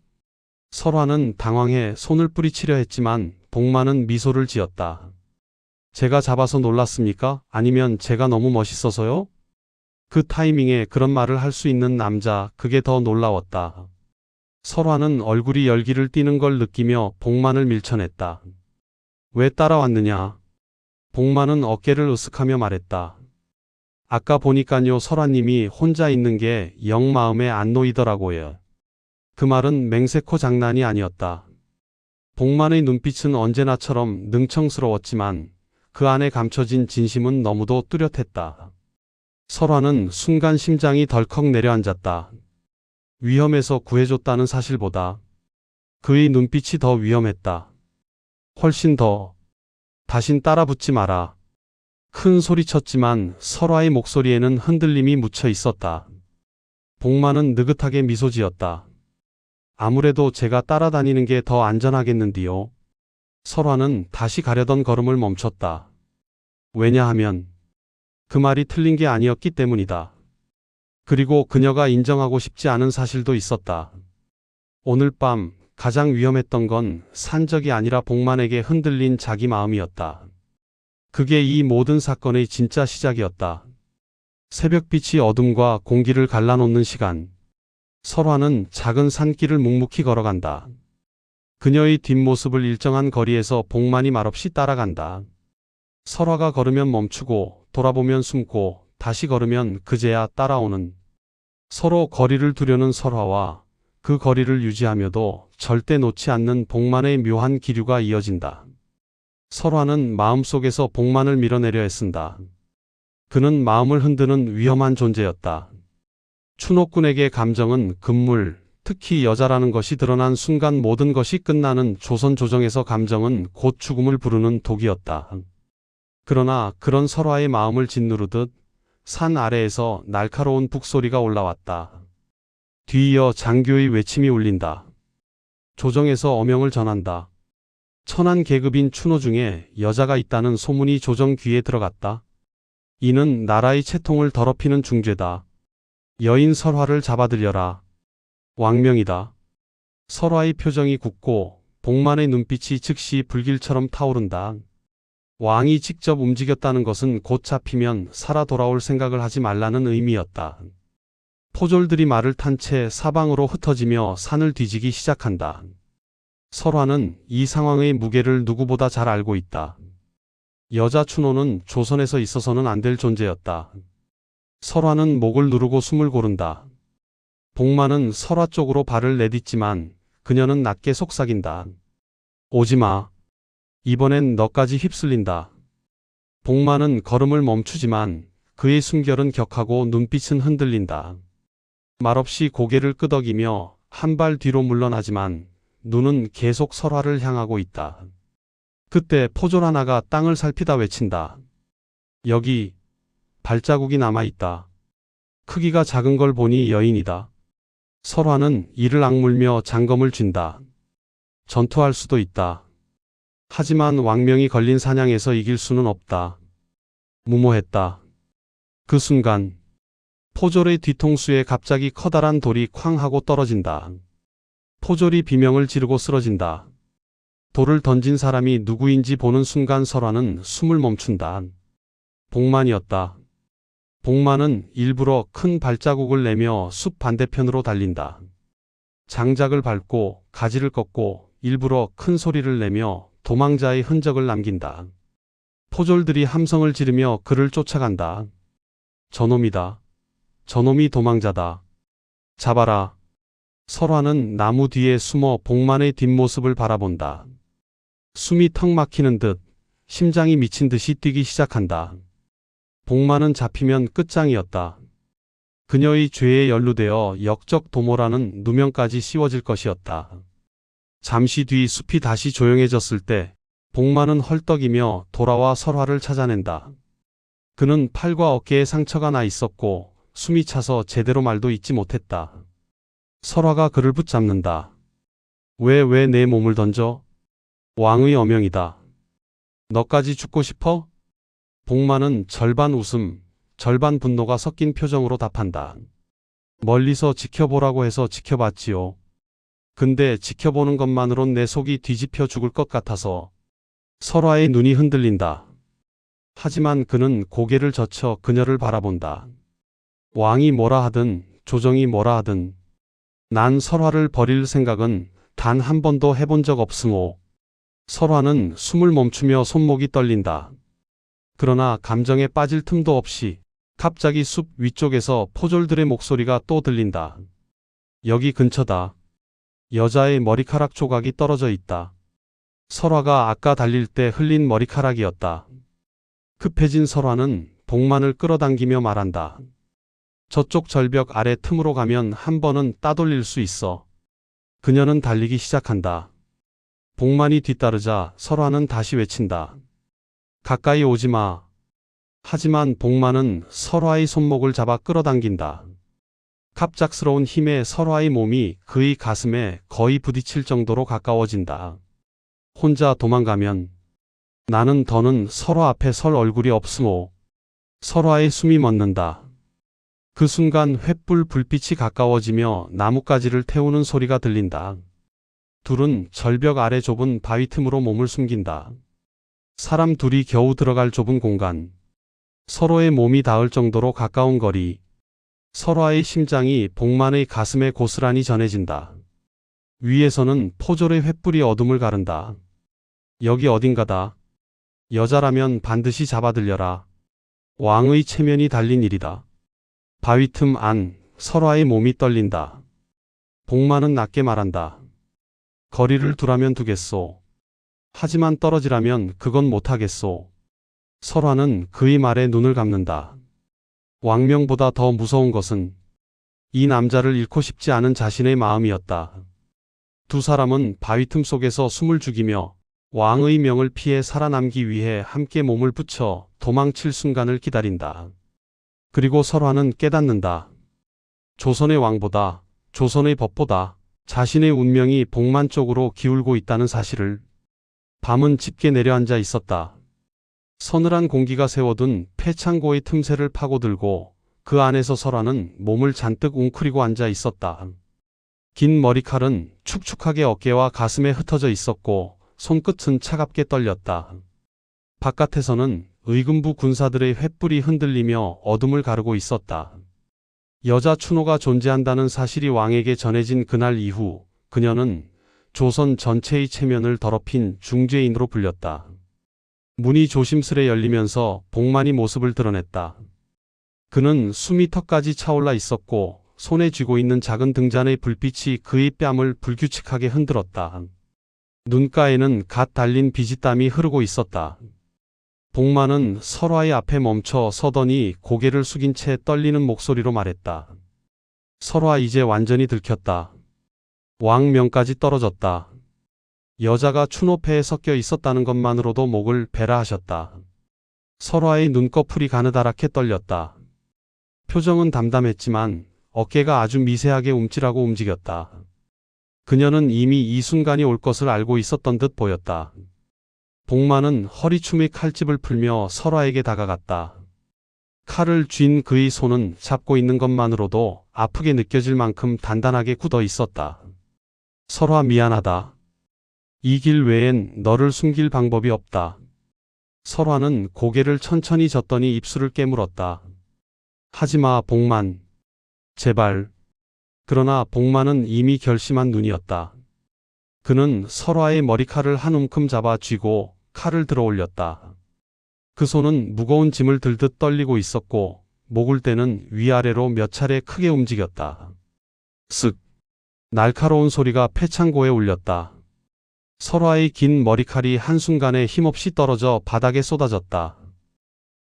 Speaker 1: 설화는 당황해 손을 뿌리치려 했지만 복만은 미소를 지었다. 제가 잡아서 놀랐습니까? 아니면 제가 너무 멋있어서요? 그 타이밍에 그런 말을 할 수 있는 남자, 그게 더 놀라웠다. 설화는 얼굴이 열기를 띠는 걸 느끼며 복만을 밀쳐냈다. 왜 따라왔느냐? 복만은 어깨를 으쓱하며 말했다. 아까 보니깐요, 설화님이 혼자 있는 게 영 마음에 안 놓이더라고요. 그 말은 맹세코 장난이 아니었다. 복만의 눈빛은 언제나처럼 능청스러웠지만 그 안에 감춰진 진심은 너무도 뚜렷했다. 설화는 순간 심장이 덜컥 내려앉았다. 위험해서 구해줬다는 사실보다 그의 눈빛이 더 위험했다. 훨씬 더. 다신 따라붙지 마라. 큰 소리쳤지만 설화의 목소리에는 흔들림이 묻혀 있었다. 복만은 느긋하게 미소 지었다. 아무래도 제가 따라다니는 게 더 안전하겠는디요. 설화는 다시 가려던 걸음을 멈췄다. 왜냐하면 그 말이 틀린 게 아니었기 때문이다. 그리고 그녀가 인정하고 싶지 않은 사실도 있었다. 오늘 밤 가장 위험했던 건 산적이 아니라 복만에게 흔들린 자기 마음이었다. 그게 이 모든 사건의 진짜 시작이었다. 새벽빛이 어둠과 공기를 갈라놓는 시간. 설화는 작은 산길을 묵묵히 걸어간다. 그녀의 뒷모습을 일정한 거리에서 복만이 말없이 따라간다. 설화가 걸으면 멈추고 돌아보면 숨고 다시 걸으면 그제야 따라오는, 서로 거리를 두려는 설화와 그 거리를 유지하며도 절대 놓지 않는 복만의 묘한 기류가 이어진다. 설화는 마음속에서 복만을 밀어내려 애쓴다. 그는 마음을 흔드는 위험한 존재였다. 추노꾼에게 감정은 금물, 특히 여자라는 것이 드러난 순간 모든 것이 끝나는 조선 조정에서 감정은 곧 죽음을 부르는 독이었다. 그러나 그런 설화의 마음을 짓누르듯 산 아래에서 날카로운 북소리가 올라왔다. 뒤이어 장교의 외침이 울린다. 조정에서 어명을 전한다. 천한 계급인 추노 중에 여자가 있다는 소문이 조정 귀에 들어갔다. 이는 나라의 채통을 더럽히는 중죄다. 여인 설화를 잡아들여라. 왕명이다. 설화의 표정이 굳고 복만의 눈빛이 즉시 불길처럼 타오른다. 왕이 직접 움직였다는 것은 곧 잡히면 살아 돌아올 생각을 하지 말라는 의미였다. 포졸들이 말을 탄 채 사방으로 흩어지며 산을 뒤지기 시작한다. 설화는 이 상황의 무게를 누구보다 잘 알고 있다. 여자 춘호는 조선에서 있어서는 안 될 존재였다. 설화는 목을 누르고 숨을 고른다. 복만은 설화 쪽으로 발을 내딛지만 그녀는 낮게 속삭인다. 오지마. 이번엔 너까지 휩쓸린다. 복만은 걸음을 멈추지만 그의 숨결은 격하고 눈빛은 흔들린다. 말없이 고개를 끄덕이며 한 발 뒤로 물러나지만 눈은 계속 설화를 향하고 있다. 그때 포졸 하나가 땅을 살피다 외친다. 여기 발자국이 남아있다. 크기가 작은 걸 보니 여인이다. 설화는 이를 악물며 장검을 쥔다. 전투할 수도 있다. 하지만 왕명이 걸린 사냥에서 이길 수는 없다. 무모했다. 그 순간 포졸의 뒤통수에 갑자기 커다란 돌이 쾅 하고 떨어진다. 포졸이 비명을 지르고 쓰러진다. 돌을 던진 사람이 누구인지 보는 순간 설화는 숨을 멈춘다. 복만이었다. 복만은 일부러 큰 발자국을 내며 숲 반대편으로 달린다. 장작을 밟고 가지를 꺾고 일부러 큰 소리를 내며 도망자의 흔적을 남긴다. 포졸들이 함성을 지르며 그를 쫓아간다. 저놈이다. 저놈이 도망자다. 잡아라. 설화는 나무 뒤에 숨어 복만의 뒷모습을 바라본다. 숨이 턱 막히는 듯 심장이 미친 듯이 뛰기 시작한다. 복만은 잡히면 끝장이었다. 그녀의 죄에 연루되어 역적 도모라는 누명까지 씌워질 것이었다. 잠시 뒤 숲이 다시 조용해졌을 때 복만은 헐떡이며 돌아와 설화를 찾아낸다. 그는 팔과 어깨에 상처가 나 있었고 숨이 차서 제대로 말도 잇지 못했다. 설화가 그를 붙잡는다. 왜 내 몸을 던져? 왕의 어명이다. 너까지 죽고 싶어? 복만은 절반 웃음, 절반 분노가 섞인 표정으로 답한다. 멀리서 지켜보라고 해서 지켜봤지요. 근데 지켜보는 것만으론 내 속이 뒤집혀 죽을 것 같아서. 설화의 눈이 흔들린다. 하지만 그는 고개를 젖혀 그녀를 바라본다. 왕이 뭐라 하든 조정이 뭐라 하든 난 설화를 버릴 생각은 단 한 번도 해본 적 없으모. 설화는 숨을 멈추며 손목이 떨린다. 그러나 감정에 빠질 틈도 없이 갑자기 숲 위쪽에서 포졸들의 목소리가 또 들린다. 여기 근처다. 여자의 머리카락 조각이 떨어져 있다. 설화가 아까 달릴 때 흘린 머리카락이었다. 급해진 설화는 복만을 끌어당기며 말한다. 저쪽 절벽 아래 틈으로 가면 한 번은 따돌릴 수 있어. 그녀는 달리기 시작한다. 복만이 뒤따르자 설화는 다시 외친다. 가까이 오지 마. 하지만 복만은 설화의 손목을 잡아 끌어당긴다. 갑작스러운 힘에 설화의 몸이 그의 가슴에 거의 부딪힐 정도로 가까워진다. 혼자 도망가면 나는 더는 설화 앞에 설 얼굴이 없으모. 설화의 숨이 멎는다. 그 순간 횃불 불빛이 가까워지며 나뭇가지를 태우는 소리가 들린다. 둘은 절벽 아래 좁은 바위 틈으로 몸을 숨긴다. 사람 둘이 겨우 들어갈 좁은 공간. 서로의 몸이 닿을 정도로 가까운 거리. 설화의 심장이 복만의 가슴에 고스란히 전해진다. 위에서는 포졸의 횃불이 어둠을 가른다. 여기 어딘가다. 여자라면 반드시 잡아들여라. 왕의 체면이 달린 일이다. 바위 틈 안 설화의 몸이 떨린다. 복만은 낮게 말한다. 거리를 두라면 두겠소. 하지만 떨어지라면 그건 못하겠소. 설화는 그의 말에 눈을 감는다. 왕명보다 더 무서운 것은 이 남자를 잃고 싶지 않은 자신의 마음이었다. 두 사람은 바위 틈 속에서 숨을 죽이며 왕의 명을 피해 살아남기 위해 함께 몸을 붙여 도망칠 순간을 기다린다. 그리고 설화는 깨닫는다. 조선의 왕보다, 조선의 법보다 자신의 운명이 복만 쪽으로 기울고 있다는 사실을. 밤은 짙게 내려앉아 있었다. 서늘한 공기가 세워둔 폐창고의 틈새를 파고들고 그 안에서 설화는 몸을 잔뜩 웅크리고 앉아 있었다. 긴 머리칼은 축축하게 어깨와 가슴에 흩어져 있었고 손끝은 차갑게 떨렸다. 바깥에서는 의금부 군사들의 횃불이 흔들리며 어둠을 가르고 있었다. 여자 춘호가 존재한다는 사실이 왕에게 전해진 그날 이후 그녀는 조선 전체의 체면을 더럽힌 중죄인으로 불렸다. 문이 조심스레 열리면서 복만이 모습을 드러냈다. 그는 숨이 턱까지 차올라 있었고 손에 쥐고 있는 작은 등잔의 불빛이 그의 뺨을 불규칙하게 흔들었다. 눈가에는 갓 달린 비지땀이 흐르고 있었다. 복만은 설화의 앞에 멈춰 서더니 고개를 숙인 채 떨리는 목소리로 말했다. 설화, 이제 완전히 들켰다. 왕명까지 떨어졌다. 여자가 추노패에 섞여 있었다는 것만으로도 목을 베라 하셨다. 설화의 눈꺼풀이 가느다랗게 떨렸다. 표정은 담담했지만 어깨가 아주 미세하게 움찔하고 움직였다. 그녀는 이미 이 순간이 올 것을 알고 있었던 듯 보였다. 복만은 허리춤의 칼집을 풀며 설화에게 다가갔다. 칼을 쥔 그의 손은 잡고 있는 것만으로도 아프게 느껴질 만큼 단단하게 굳어 있었다. 설화, 미안하다. 이 길 외엔 너를 숨길 방법이 없다. 설화는 고개를 천천히 젓더니 입술을 깨물었다. 하지마, 복만. 제발. 그러나 복만은 이미 결심한 눈이었다. 그는 설화의 머리칼을 한 움큼 잡아 쥐고 칼을 들어 올렸다. 그 손은 무거운 짐을 들듯 떨리고 있었고 목을 위아래로 몇 차례 크게 움직였다. 쓱. 날카로운 소리가 폐창고에 울렸다. 설화의 긴 머리칼이 한순간에 힘없이 떨어져 바닥에 쏟아졌다.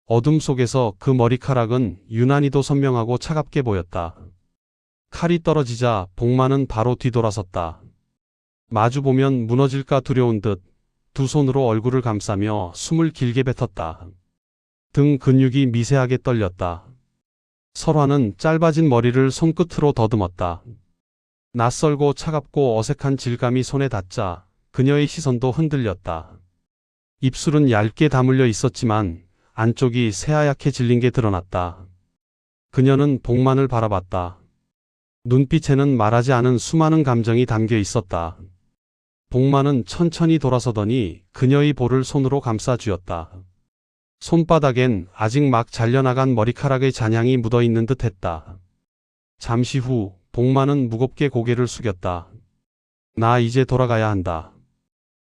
Speaker 1: 어둠 속에서 그 머리카락은 유난히도 선명하고 차갑게 보였다. 칼이 떨어지자 복만은 바로 뒤돌아섰다. 마주보면 무너질까 두려운 듯 두 손으로 얼굴을 감싸며 숨을 길게 뱉었다. 등 근육이 미세하게 떨렸다. 설화는 짧아진 머리를 손끝으로 더듬었다. 낯설고 차갑고 어색한 질감이 손에 닿자 그녀의 시선도 흔들렸다. 입술은 얇게 다물려 있었지만 안쪽이 새하얗게 질린 게 드러났다. 그녀는 복만을 바라봤다. 눈빛에는 말하지 않은 수많은 감정이 담겨 있었다. 복만은 천천히 돌아서더니 그녀의 볼을 손으로 감싸 쥐었다. 손바닥엔 아직 막 잘려나간 머리카락의 잔향이 묻어 있는 듯 했다. 잠시 후 복만은 무겁게 고개를 숙였다. 나 이제 돌아가야 한다.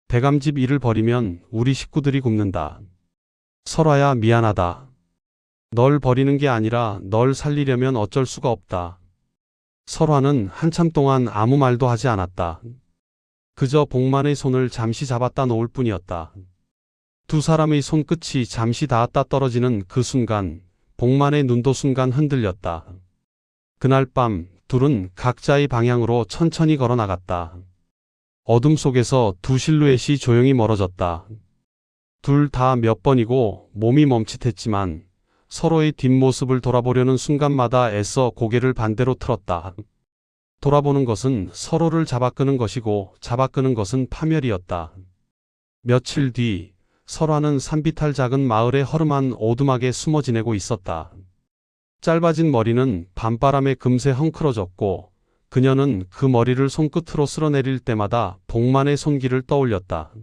Speaker 1: 대감집 일을 벌이면 우리 식구들이 굶는다. 설화야, 미안하다. 널 버리는 게 아니라 널 살리려면 어쩔 수가 없다. 설화는 한참 동안 아무 말도 하지 않았다. 그저 복만의 손을 잠시 잡았다 놓을 뿐이었다. 두 사람의 손끝이 잠시 닿았다 떨어지는 그 순간 복만의 눈도 순간 흔들렸다. 그날 밤 둘은 각자의 방향으로 천천히 걸어 나갔다. 어둠 속에서 두 실루엣이 조용히 멀어졌다. 둘 다 몇 번이고 몸이 멈칫했지만 서로의 뒷모습을 돌아보려는 순간마다 애써 고개를 반대로 틀었다. 돌아보는 것은 서로를 잡아끄는 것이고 잡아끄는 것은 파멸이었다. 며칠 뒤 설화는 산비탈 작은 마을의 허름한 오두막에 숨어 지내고 있었다. 짧아진 머리는 밤바람에 금세 헝클어졌고 그녀는 그 머리를 손끝으로 쓸어내릴 때마다 복만의 손길을 떠올렸다.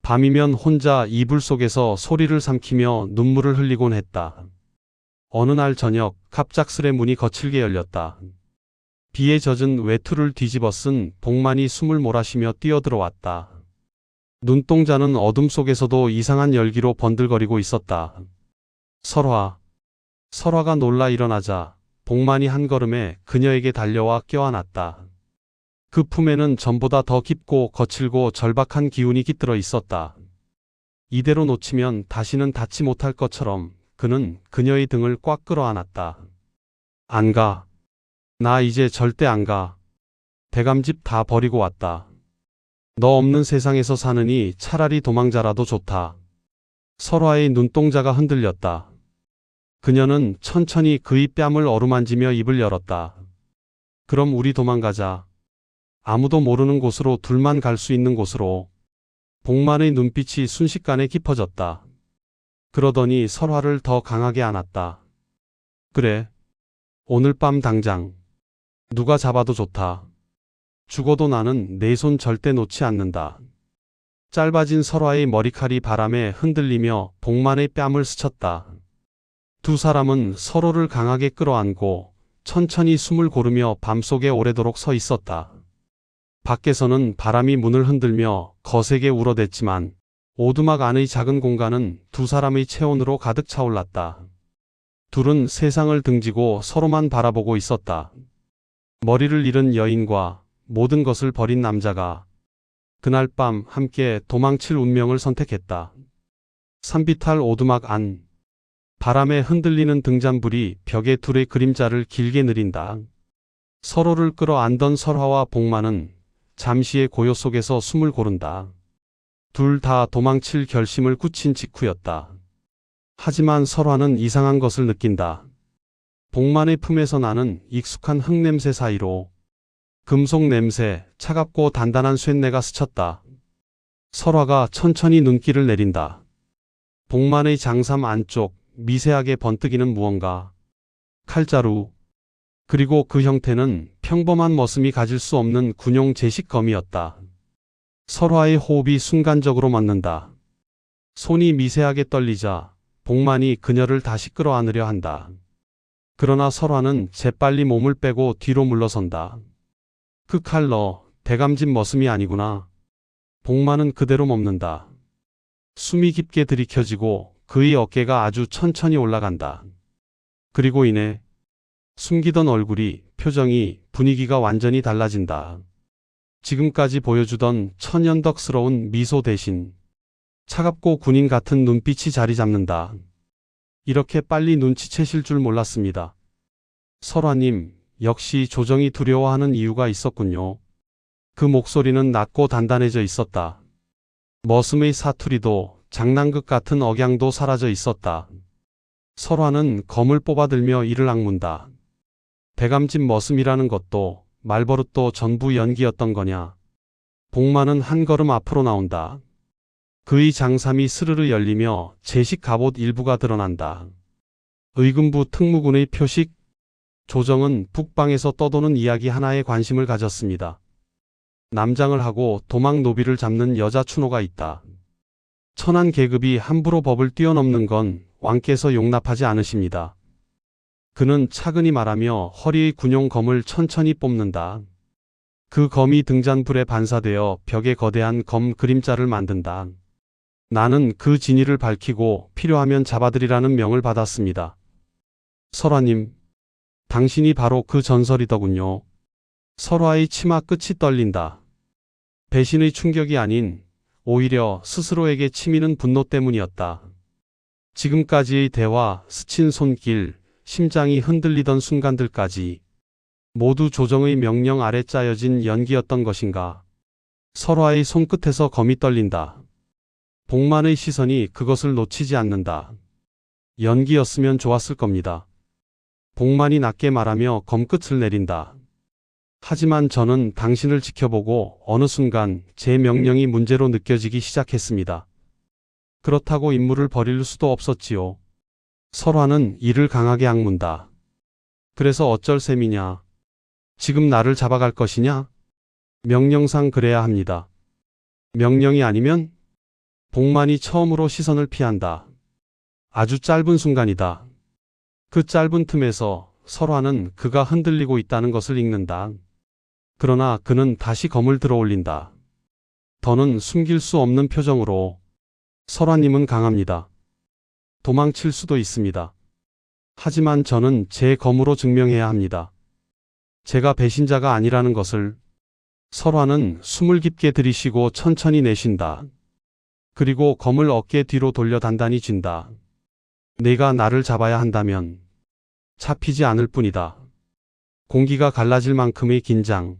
Speaker 1: 밤이면 혼자 이불 속에서 소리를 삼키며 눈물을 흘리곤 했다. 어느 날 저녁 갑작스레 문이 거칠게 열렸다. 비에 젖은 외투를 뒤집어 쓴 복만이 숨을 몰아쉬며 뛰어들어왔다. 눈동자는 어둠 속에서도 이상한 열기로 번들거리고 있었다. 설화가 놀라 일어나자 복만이 한 걸음에 그녀에게 달려와 껴안았다. 그 품에는 전보다 더 깊고 거칠고 절박한 기운이 깃들어 있었다. 이대로 놓치면 다시는 닿지 못할 것처럼 그는 그녀의 등을 꽉 끌어안았다. 안 가. 나 이제 절대 안 가. 대감집 다 버리고 왔다. 너 없는 세상에서 사느니 차라리 도망자라도 좋다. 설화의 눈동자가 흔들렸다. 그녀는 천천히 그의 뺨을 어루만지며 입을 열었다. 그럼 우리 도망가자. 아무도 모르는 곳으로, 둘만 갈 수 있는 곳으로. 복만의 눈빛이 순식간에 깊어졌다. 그러더니 설화를 더 강하게 안았다. 그래. 오늘 밤 당장. 누가 잡아도 좋다. 죽어도 나는 내 손 절대 놓지 않는다. 짧아진 설화의 머리칼이 바람에 흔들리며 복만의 뺨을 스쳤다. 두 사람은 서로를 강하게 끌어안고 천천히 숨을 고르며 밤속에 오래도록 서 있었다. 밖에서는 바람이 문을 흔들며 거세게 울어댔지만 오두막 안의 작은 공간은 두 사람의 체온으로 가득 차올랐다. 둘은 세상을 등지고 서로만 바라보고 있었다. 머리를 잃은 여인과 모든 것을 버린 남자가 그날 밤 함께 도망칠 운명을 선택했다. 산비탈 오두막 안. 바람에 흔들리는 등잔불이 벽에 둘의 그림자를 길게 느린다. 서로를 끌어안던 설화와 복만은 잠시의 고요 속에서 숨을 고른다. 둘 다 도망칠 결심을 굳힌 직후였다. 하지만 설화는 이상한 것을 느낀다. 복만의 품에서 나는 익숙한 흙냄새 사이로 금속 냄새, 차갑고 단단한 쇳내가 스쳤다. 설화가 천천히 눈길을 내린다. 복만의 장삼 안쪽 미세하게 번뜩이는 무언가. 칼자루. 그리고 그 형태는 평범한 머슴이 가질 수 없는 군용 제식검이었다. 설화의 호흡이 순간적으로 멎는다. 손이 미세하게 떨리자 복만이 그녀를 다시 끌어안으려 한다. 그러나 설화는 재빨리 몸을 빼고 뒤로 물러선다. 그 칼 너 대감진 머슴이 아니구나. 복만은 그대로 멈는다. 숨이 깊게 들이켜지고 그의 어깨가 아주 천천히 올라간다. 그리고 이내 숨기던 얼굴이, 표정이, 분위기가 완전히 달라진다. 지금까지 보여주던 천연덕스러운 미소 대신 차갑고 군인 같은 눈빛이 자리 잡는다. 이렇게 빨리 눈치채실 줄 몰랐습니다. 설화님, 역시 조정이 두려워하는 이유가 있었군요. 그 목소리는 낮고 단단해져 있었다. 머슴의 사투리도 장난극 같은 억양도 사라져 있었다. 설화는 검을 뽑아들며 이를 악문다. 대감진 머슴이라는 것도 말버릇도 전부 연기였던 거냐. 복만은 한 걸음 앞으로 나온다. 그의 장삼이 스르르 열리며 제식 갑옷 일부가 드러난다. 의금부 특무군의 표식. 조정은 북방에서 떠도는 이야기 하나에 관심을 가졌습니다. 남장을 하고 도망 노비를 잡는 여자 추노가 있다. 천한 계급이 함부로 법을 뛰어넘는 건 왕께서 용납하지 않으십니다. 그는 차근히 말하며 허리의 군용 검을 천천히 뽑는다. 그 검이 등잔불에 반사되어 벽에 거대한 검 그림자를 만든다. 나는 그 진위를 밝히고 필요하면 잡아들이라는 명을 받았습니다. 설화님, 당신이 바로 그 전설이더군요. 설화의 치마 끝이 떨린다. 배신의 충격이 아닌 오히려 스스로에게 치미는 분노 때문이었다. 지금까지의 대화, 스친 손길, 심장이 흔들리던 순간들까지 모두 조정의 명령 아래 짜여진 연기였던 것인가. 설화의 손끝에서 검이 떨린다. 복만의 시선이 그것을 놓치지 않는다. 연기였으면 좋았을 겁니다. 복만이 낮게 말하며 검끝을 내린다. 하지만 저는 당신을 지켜보고 어느 순간 제 명령이 문제로 느껴지기 시작했습니다. 그렇다고 임무를 버릴 수도 없었지요. 설화는 이를 강하게 악문다. 그래서 어쩔 셈이냐. 지금 나를 잡아갈 것이냐? 명령상 그래야 합니다. 명령이 아니면? 복만이 처음으로 시선을 피한다. 아주 짧은 순간이다. 그 짧은 틈에서 설화는 그가 흔들리고 있다는 것을 읽는다. 그러나 그는 다시 검을 들어 올린다. 더는 숨길 수 없는 표정으로. 설화님은 강합니다. 도망칠 수도 있습니다. 하지만 저는 제 검으로 증명해야 합니다. 제가 배신자가 아니라는 것을. 설화는 숨을 깊게 들이쉬고 천천히 내쉰다. 그리고 검을 어깨 뒤로 돌려 단단히 쥔다. 내가 나를 잡아야 한다면 잡히지 않을 뿐이다. 공기가 갈라질 만큼의 긴장.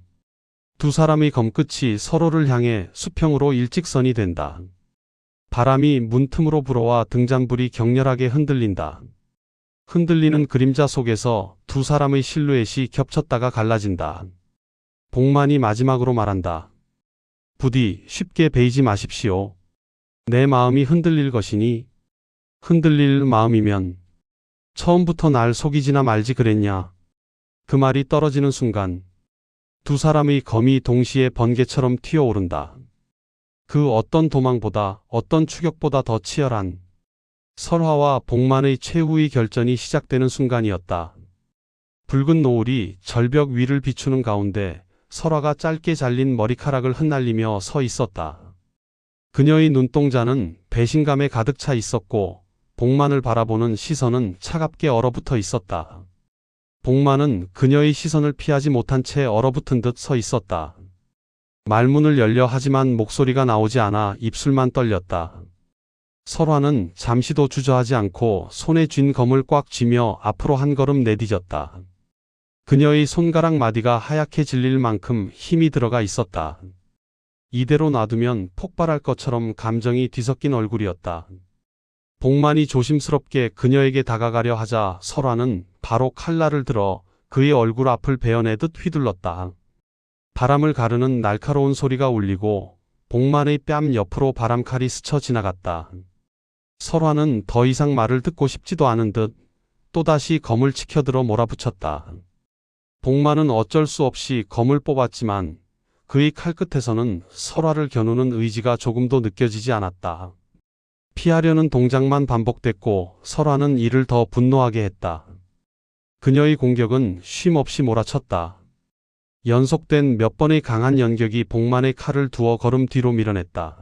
Speaker 1: 두 사람의 검끝이 서로를 향해 수평으로 일직선이 된다. 바람이 문틈으로 불어와 등잔불이 격렬하게 흔들린다. 흔들리는 그림자 속에서 두 사람의 실루엣이 겹쳤다가 갈라진다. 복만이 마지막으로 말한다. 부디 쉽게 베이지 마십시오. 내 마음이 흔들릴 것이니. 흔들릴 마음이면 처음부터 날 속이지나 말지 그랬냐. 그 말이 떨어지는 순간 두 사람의 검이 동시에 번개처럼 튀어오른다. 그 어떤 도망보다, 어떤 추격보다 더 치열한 설화와 복만의 최후의 결전이 시작되는 순간이었다. 붉은 노을이 절벽 위를 비추는 가운데 설화가 짧게 잘린 머리카락을 흩날리며 서 있었다. 그녀의 눈동자는 배신감에 가득 차 있었고 복만을 바라보는 시선은 차갑게 얼어붙어 있었다. 복만은 그녀의 시선을 피하지 못한 채 얼어붙은 듯 서 있었다. 말문을 열려 하지만 목소리가 나오지 않아 입술만 떨렸다. 설화는 잠시도 주저하지 않고 손에 쥔 검을 꽉 쥐며 앞으로 한 걸음 내디뎠다. 그녀의 손가락 마디가 하얗게 질릴 만큼 힘이 들어가 있었다. 이대로 놔두면 폭발할 것처럼 감정이 뒤섞인 얼굴이었다. 복만이 조심스럽게 그녀에게 다가가려 하자 설화는 바로 칼날을 들어 그의 얼굴 앞을 베어내듯 휘둘렀다. 바람을 가르는 날카로운 소리가 울리고 복만의 뺨 옆으로 바람칼이 스쳐 지나갔다. 설화는 더 이상 말을 듣고 싶지도 않은 듯 또다시 검을 치켜들어 몰아붙였다. 복만은 어쩔 수 없이 검을 뽑았지만 그의 칼끝에서는 설화를 겨누는 의지가 조금도 느껴지지 않았다. 피하려는 동작만 반복됐고 설화는 이를 더 분노하게 했다. 그녀의 공격은 쉼없이 몰아쳤다. 연속된 몇 번의 강한 연격이 복만의 칼을 두어 걸음 뒤로 밀어냈다.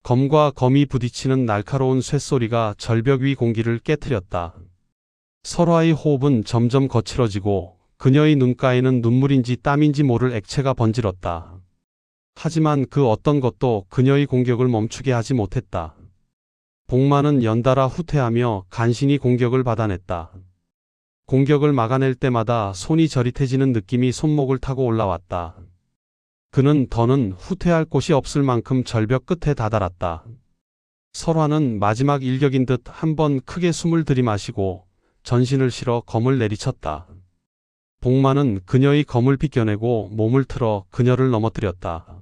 Speaker 1: 검과 검이 부딪히는 날카로운 쇳소리가 절벽 위 공기를 깨트렸다. 설화의 호흡은 점점 거칠어지고 그녀의 눈가에는 눈물인지 땀인지 모를 액체가 번질었다. 하지만 그 어떤 것도 그녀의 공격을 멈추게 하지 못했다. 복만은 연달아 후퇴하며 간신히 공격을 받아냈다. 공격을 막아낼 때마다 손이 저릿해지는 느낌이 손목을 타고 올라왔다. 그는 더는 후퇴할 곳이 없을 만큼 절벽 끝에 다다랐다. 설화는 마지막 일격인 듯 한 번 크게 숨을 들이마시고 전신을 실어 검을 내리쳤다. 복만은 그녀의 검을 비껴내고 몸을 틀어 그녀를 넘어뜨렸다.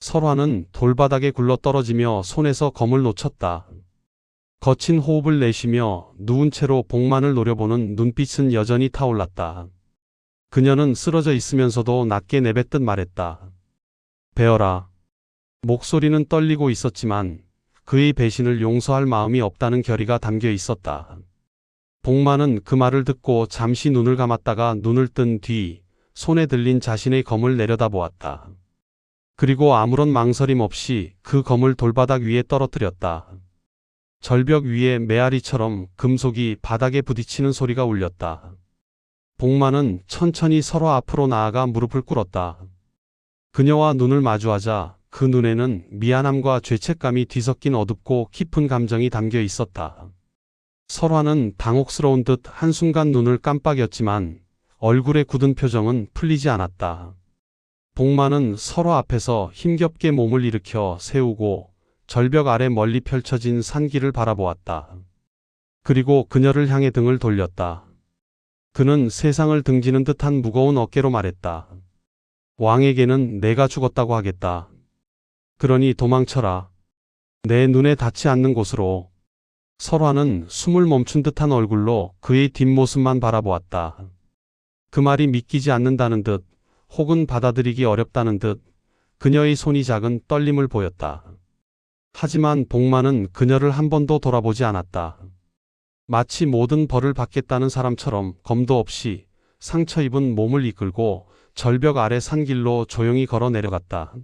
Speaker 1: 설화는 돌바닥에 굴러 떨어지며 손에서 검을 놓쳤다. 거친 호흡을 내쉬며 누운 채로 복만을 노려보는 눈빛은 여전히 타올랐다. 그녀는 쓰러져 있으면서도 낮게 내뱉듯 말했다. 베어라. 목소리는 떨리고 있었지만 그의 배신을 용서할 마음이 없다는 결의가 담겨 있었다. 복만은 그 말을 듣고 잠시 눈을 감았다가 눈을 뜬 뒤 손에 들린 자신의 검을 내려다보았다. 그리고 아무런 망설임 없이 그 검을 돌바닥 위에 떨어뜨렸다. 절벽 위에 메아리처럼 금속이 바닥에 부딪히는 소리가 울렸다. 복만은 천천히 설화 앞으로 나아가 무릎을 꿇었다. 그녀와 눈을 마주하자 그 눈에는 미안함과 죄책감이 뒤섞인 어둡고 깊은 감정이 담겨 있었다. 설화는 당혹스러운 듯 한순간 눈을 깜빡였지만 얼굴의 굳은 표정은 풀리지 않았다. 복만은 설화 앞에서 힘겹게 몸을 일으켜 세우고 절벽 아래 멀리 펼쳐진 산길을 바라보았다. 그리고 그녀를 향해 등을 돌렸다. 그는 세상을 등지는 듯한 무거운 어깨로 말했다. 왕에게는 내가 죽었다고 하겠다. 그러니 도망쳐라. 내 눈에 닿지 않는 곳으로. 설화는 숨을 멈춘 듯한 얼굴로 그의 뒷모습만 바라보았다. 그 말이 믿기지 않는다는 듯 혹은 받아들이기 어렵다는 듯 그녀의 손이 작은 떨림을 보였다. 하지만 복만은 그녀를 한 번도 돌아보지 않았다. 마치 모든 벌을 받겠다는 사람처럼 검도 없이 상처 입은 몸을 이끌고 절벽 아래 산길로 조용히 걸어 내려갔다.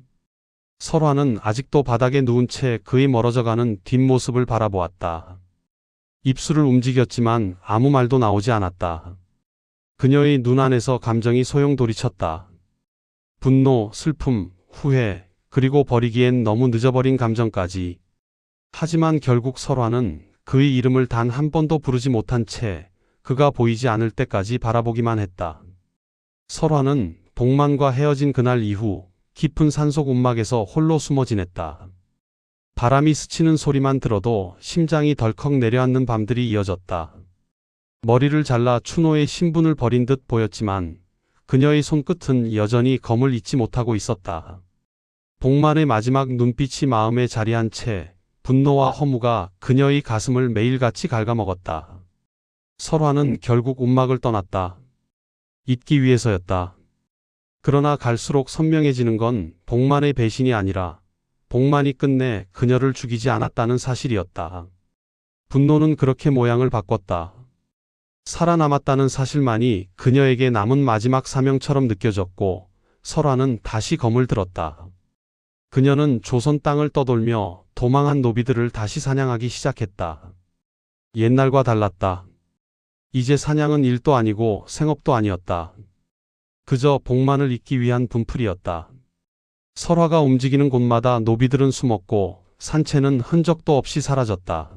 Speaker 1: 설화는 아직도 바닥에 누운 채 그의 멀어져가는 뒷모습을 바라보았다. 입술을 움직였지만 아무 말도 나오지 않았다. 그녀의 눈 안에서 감정이 소용돌이쳤다. 분노, 슬픔, 후회, 그리고 버리기엔 너무 늦어버린 감정까지. 하지만 결국 설화는 그의 이름을 단 한 번도 부르지 못한 채 그가 보이지 않을 때까지 바라보기만 했다. 설화는 복만과 헤어진 그날 이후 깊은 산속 움막에서 홀로 숨어 지냈다. 바람이 스치는 소리만 들어도 심장이 덜컥 내려앉는 밤들이 이어졌다. 머리를 잘라 추노의 신분을 버린 듯 보였지만 그녀의 손끝은 여전히 검을 잊지 못하고 있었다. 복만의 마지막 눈빛이 마음에 자리한 채 분노와 허무가 그녀의 가슴을 매일같이 갉아먹었다. 설화는 결국 움막을 떠났다. 잊기 위해서였다. 그러나 갈수록 선명해지는 건 복만의 배신이 아니라 복만이 끝내 그녀를 죽이지 않았다는 사실이었다. 분노는 그렇게 모양을 바꿨다. 살아남았다는 사실만이 그녀에게 남은 마지막 사명처럼 느껴졌고 설화는 다시 검을 들었다. 그녀는 조선 땅을 떠돌며 도망한 노비들을 다시 사냥하기 시작했다. 옛날과 달랐다. 이제 사냥은 일도 아니고 생업도 아니었다. 그저 복만을 잇기 위한 분풀이였다. 설화가 움직이는 곳마다 노비들은 숨었고 산채는 흔적도 없이 사라졌다.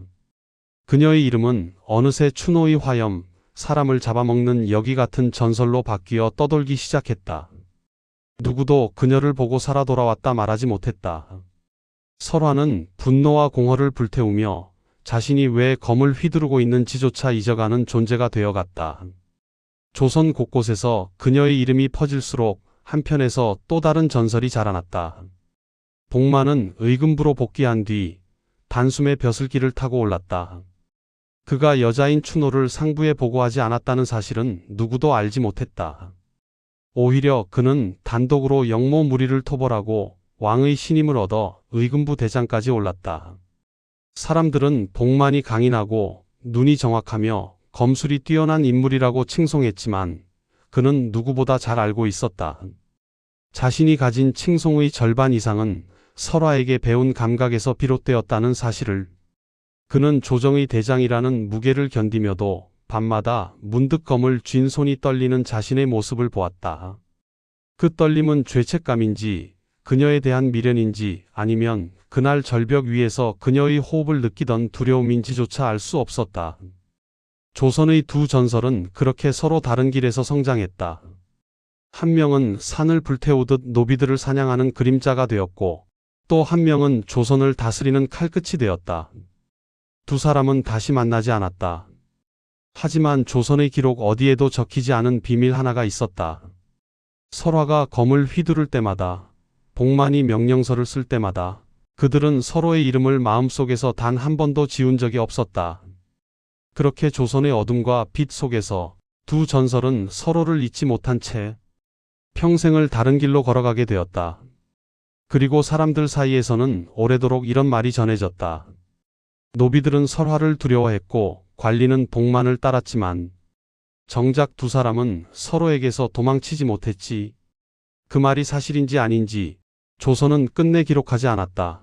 Speaker 1: 그녀의 이름은 어느새 추노의 화염, 사람을 잡아먹는 여기 같은 전설로 바뀌어 떠돌기 시작했다. 누구도 그녀를 보고 살아 돌아왔다 말하지 못했다. 설화는 분노와 공허를 불태우며 자신이 왜 검을 휘두르고 있는지조차 잊어가는 존재가 되어갔다. 조선 곳곳에서 그녀의 이름이 퍼질수록 한편에서 또 다른 전설이 자라났다. 복만은 의금부로 복귀한 뒤 단숨에 벼슬길을 타고 올랐다. 그가 여자인 추노를 상부에 보고하지 않았다는 사실은 누구도 알지 못했다. 오히려 그는 단독으로 영모 무리를 토벌하고 왕의 신임을 얻어 의금부 대장까지 올랐다. 사람들은 복만이 강인하고 눈이 정확하며 검술이 뛰어난 인물이라고 칭송했지만 그는 누구보다 잘 알고 있었다. 자신이 가진 칭송의 절반 이상은 설화에게 배운 감각에서 비롯되었다는 사실을. 그는 조정의 대장이라는 무게를 견디며도 밤마다 문득 검을 쥔 손이 떨리는 자신의 모습을 보았다. 그 떨림은 죄책감인지 그녀에 대한 미련인지 아니면 그날 절벽 위에서 그녀의 호흡을 느끼던 두려움인지조차 알 수 없었다. 조선의 두 전설은 그렇게 서로 다른 길에서 성장했다. 한 명은 산을 불태우듯 노비들을 사냥하는 그림자가 되었고 또 한 명은 조선을 다스리는 칼끝이 되었다. 두 사람은 다시 만나지 않았다. 하지만 조선의 기록 어디에도 적히지 않은 비밀 하나가 있었다. 설화가 검을 휘두를 때마다, 복만이 명령서를 쓸 때마다 그들은 서로의 이름을 마음속에서 단 한 번도 지운 적이 없었다. 그렇게 조선의 어둠과 빛 속에서 두 전설은 서로를 잊지 못한 채 평생을 다른 길로 걸어가게 되었다. 그리고 사람들 사이에서는 오래도록 이런 말이 전해졌다. 노비들은 설화를 두려워했고 관리는 복만을 따랐지만 정작 두 사람은 서로에게서 도망치지 못했지. 그 말이 사실인지 아닌지 조선은 끝내 기록하지 않았다.